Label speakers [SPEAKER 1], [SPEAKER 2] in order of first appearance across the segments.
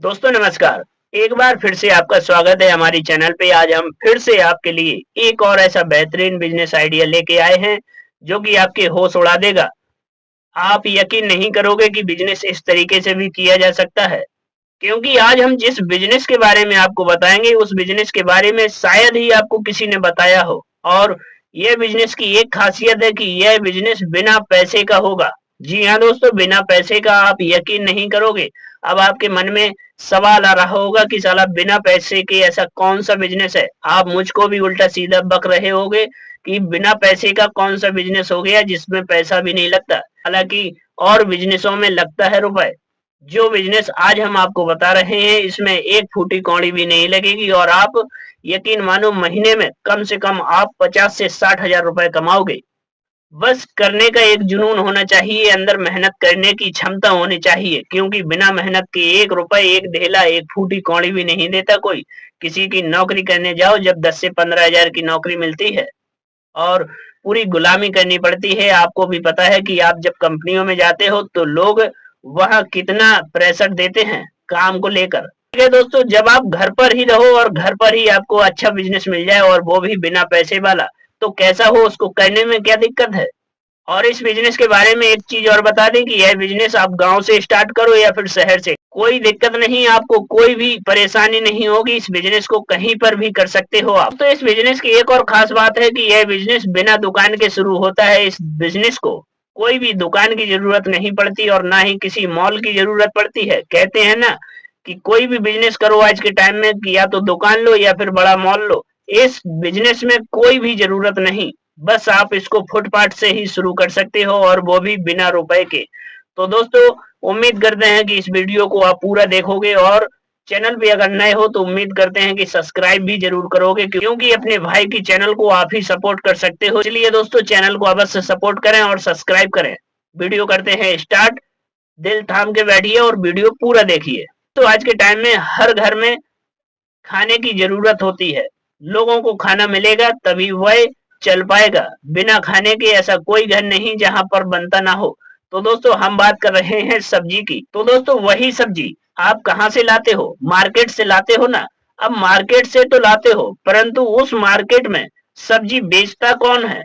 [SPEAKER 1] दोस्तों नमस्कार। एक बार फिर से आपका स्वागत है हमारी चैनल पे। आज हम फिर से आपके लिए एक और ऐसा बेहतरीन बिजनेस आइडिया लेके आए हैं जो कि आपके होश उड़ा देगा। आप यकीन नहीं करोगे कि बिजनेस इस तरीके से भी किया जा सकता है। क्योंकि आज हम जिस बिजनेस के बारे में आपको बताएंगे उस बिजनेस के बारे में शायद ही आपको किसी ने बताया हो। और यह बिजनेस की एक खासियत है कि यह बिजनेस बिना पैसे का होगा। जी हाँ दोस्तों, बिना पैसे का। आप यकीन नहीं करोगे। अब आपके मन में सवाल आ रहा होगा कि साला बिना पैसे के ऐसा कौन सा बिजनेस है। आप मुझको भी उल्टा सीधा बक रहे होगे कि बिना पैसे का कौन सा बिजनेस हो गया जिसमें पैसा भी नहीं लगता। हालांकि और बिजनेसों में लगता है रुपए। जो बिजनेस आज हम आपको बता रहे हैं इसमें एक फूटी कौड़ी भी नहीं लगेगी और आप यकीन मानो महीने में कम से कम आप 50 से 60 हजार रुपए कमाओगे। बस करने का एक जुनून होना चाहिए, अंदर मेहनत करने की क्षमता होनी चाहिए। क्योंकि बिना मेहनत के एक रुपए, एक ढेला, एक फूटी कौड़ी भी नहीं देता कोई। किसी की नौकरी करने जाओ जब 10 से 15 हजार की नौकरी मिलती है और पूरी गुलामी करनी पड़ती है। आपको भी पता है कि आप जब कंपनियों में जाते हो तो लोग वहाँ कितना प्रेशर देते हैं काम को लेकर। ठीक है दोस्तों, जब आप घर पर ही रहो और घर पर ही आपको अच्छा बिजनेस मिल जाए और वो भी बिना पैसे वाला, तो कैसा हो, उसको करने में क्या दिक्कत है। और इस बिजनेस के बारे में एक चीज और बता दें कि यह बिजनेस आप गांव से स्टार्ट करो या फिर शहर से, कोई दिक्कत नहीं। आपको कोई भी परेशानी नहीं होगी। इस बिजनेस को कहीं पर भी कर सकते हो आप। तो इस बिजनेस की एक और खास बात है कि यह बिजनेस बिना दुकान के शुरू होता है। इस बिजनेस को कोई भी दुकान की जरूरत नहीं पड़ती और ना ही किसी मॉल की जरूरत पड़ती है। कहते हैं ना कि कोई भी बिजनेस करो आज के टाइम में कि या तो दुकान लो या फिर बड़ा मॉल लो। इस बिजनेस में कोई भी जरूरत नहीं। बस आप इसको फुटपाथ से ही शुरू कर सकते हो और वो भी बिना रुपए के। तो दोस्तों, उम्मीद करते हैं कि इस वीडियो को आप पूरा देखोगे और चैनल पे अगर नए हो तो उम्मीद करते हैं कि सब्सक्राइब भी जरूर करोगे, क्योंकि अपने भाई की चैनल को आप ही सपोर्ट कर सकते हो। इसलिए दोस्तों, चैनल को अवश्य सपोर्ट करें और सब्सक्राइब करें। वीडियो करते हैं स्टार्ट। दिल थाम के बैठिए और वीडियो पूरा देखिए। तो आज के टाइम में हर घर में खाने की जरूरत होती है। लोगों को खाना मिलेगा तभी वह चल पाएगा। बिना खाने के ऐसा कोई घर नहीं जहां पर बनता ना हो। तो दोस्तों, हम बात कर रहे हैं सब्जी की। तो दोस्तों, वही सब्जी आप कहां से लाते हो? मार्केट से लाते हो ना। अब मार्केट से तो लाते हो, परंतु उस मार्केट में सब्जी बेचता कौन है?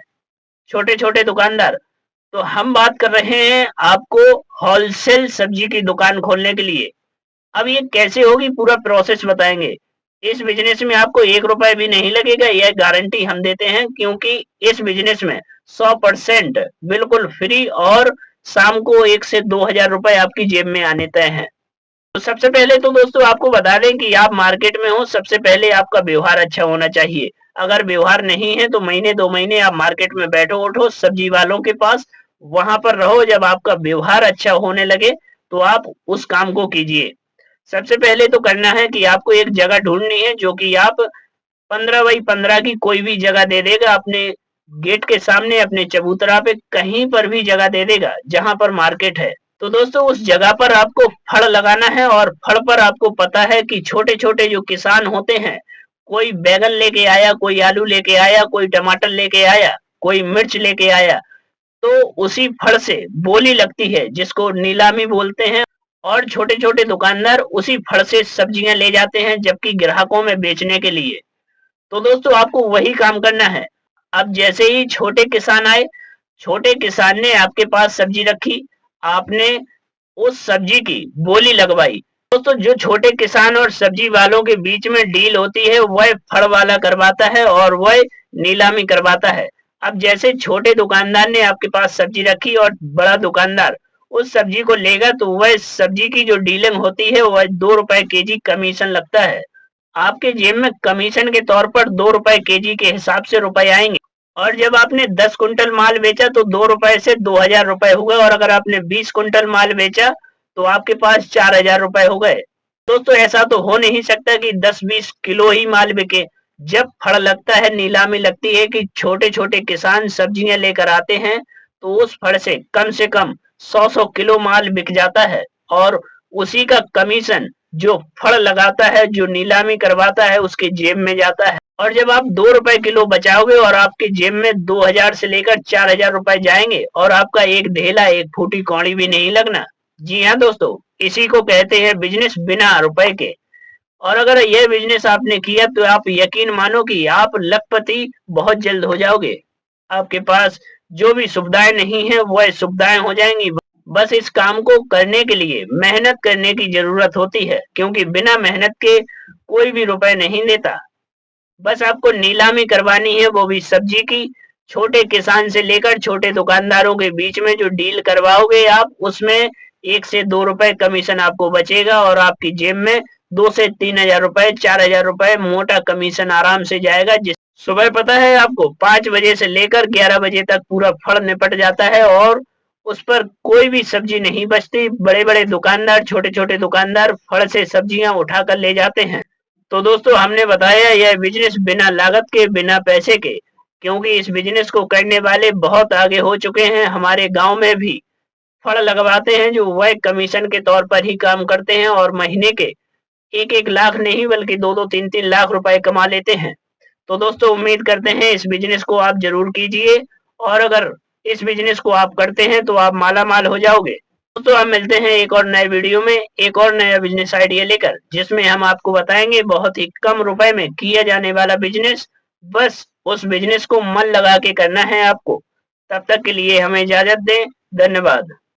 [SPEAKER 1] छोटे छोटे दुकानदार। तो हम बात कर रहे हैं आपको होलसेल सब्जी की दुकान खोलने के लिए। अब ये कैसे होगी, पूरा प्रोसेस बताएंगे। इस बिजनेस में आपको 1 रुपए भी नहीं लगेगा, यह गारंटी हम देते हैं। क्योंकि इस बिजनेस में 100% बिल्कुल फ्री और शाम को 1 से 2 हजार रुपए आपकी जेब में आने तय हैं। तो सबसे पहले तो दोस्तों आपको बता दें कि आप मार्केट में हो, सबसे पहले आपका व्यवहार अच्छा होना चाहिए। अगर व्यवहार नहीं है तो महीने 2 महीने आप मार्केट में बैठो उठो सब्जी वालों के पास, वहां पर रहो। जब आपका व्यवहार अच्छा होने लगे तो आप उस काम को कीजिए। सबसे पहले तो करना है कि आपको एक जगह ढूंढनी है जो कि आप 15 बाई 15 की कोई भी जगह दे देगा अपने गेट के सामने, अपने चबूतरा पे कहीं पर भी जगह दे देगा जहां पर मार्केट है। तो दोस्तों, उस जगह पर आपको फड़ लगाना है और फड़ पर आपको पता है कि छोटे छोटे जो किसान होते हैं, कोई बैगन लेके आया, कोई आलू लेके आया, कोई टमाटर लेके आया, कोई मिर्च लेके आया, तो उसी फड़ से बोली लगती है जिसको नीलामी बोलते हैं। और छोटे छोटे दुकानदार उसी फड़ से सब्जियां ले जाते हैं जबकि ग्राहकों में बेचने के लिए। तो दोस्तों, आपको वही काम करना है। अब जैसे ही छोटे किसान आए, छोटे किसान ने आपके पास सब्जी रखी, आपने उस सब्जी की बोली लगवाई। दोस्तों, जो छोटे किसान और सब्जी वालों के बीच में डील होती है वह फड़ वाला करवाता है और वह नीलामी करवाता है। अब जैसे छोटे दुकानदार ने आपके पास सब्जी रखी और बड़ा दुकानदार उस सब्जी को लेगा, तो वह सब्जी की जो डीलिंग होती है वह 2 रुपए केजी कमीशन लगता है। आपके जेब में कमीशन के तौर पर 2 रुपए केजी के हिसाब से रुपए आएंगे। और जब आपने 10 कुंटल माल बेचा तो 2 रुपए से 2 हजार रुपए हो गए, और अगर आपने 20 कुंटल माल बेचा तो आपके पास 4 हजार रुपए हो गए। दोस्तों, ऐसा तो हो नहीं सकता कि 10-20 किलो ही माल बिके। जब फड़ लगता है, नीलामी लगती है कि छोटे छोटे किसान सब्जियां लेकर आते हैं, तो उस फड़ से कम 100-100 किलो माल बिक जाता है। और उसी का कमीशन जो फड़ लगाता है, जो नीलामी करवाता है, उसके जेब में जाता है। और जब आप 2 रुपए किलो बचाओगे और आपके जेब में 2 हजार से लेकर 4 हजार रुपए जाएंगे और आपका एक ढेला, एक फूटी कौड़ी भी नहीं लगना। जी हाँ दोस्तों, इसी को कहते हैं बिजनेस बिना रुपए के। और अगर यह बिजनेस आपने किया तो आप यकीन मानो कि आप लखपति बहुत जल्द हो जाओगे। आपके पास जो भी सुविधाएं नहीं है वह सुविधाएं हो जाएंगी। बस इस काम को करने के लिए मेहनत करने की जरूरत होती है, क्योंकि बिना मेहनत के कोई भी रुपए नहीं देता। बस आपको नीलामी करवानी है, वो भी सब्जी की। छोटे किसान से लेकर छोटे दुकानदारों के बीच में जो डील करवाओगे आप, उसमें 1 से 2 रुपए कमीशन आपको बचेगा और आपकी जेब में 2 से 3 हजार रुपए, 4 हजार रुपए मोटा कमीशन आराम से जाएगा। जिस सुबह पता है आपको 5 बजे से लेकर 11 बजे तक पूरा फड़ निपट जाता है और उस पर कोई भी सब्जी नहीं बचती। बड़े बड़े दुकानदार, छोटे छोटे दुकानदार फड़ से सब्जियां उठाकर ले जाते हैं। तो दोस्तों, हमने बताया यह बिजनेस बिना लागत के, बिना पैसे के, क्योंकि इस बिजनेस को करने वाले बहुत आगे हो चुके हैं। हमारे गांव में भी फड़ लगवाते हैं जो वह कमीशन के तौर पर ही काम करते हैं और महीने के 1-1 लाख नहीं बल्कि 2-2, 3-3 लाख रुपए कमा लेते हैं। तो दोस्तों, उम्मीद करते हैं इस बिजनेस को आप जरूर कीजिए और अगर इस बिजनेस को आप करते हैं तो आप माला माल हो जाओगे। दोस्तों, हम मिलते हैं एक और नए वीडियो में एक और नया बिजनेस आइडिया लेकर, जिसमें हम आपको बताएंगे बहुत ही कम रुपए में किया जाने वाला बिजनेस। बस उस बिजनेस को मन लगा के करना है आपको। तब तक के लिए हमें इजाजत दें। धन्यवाद।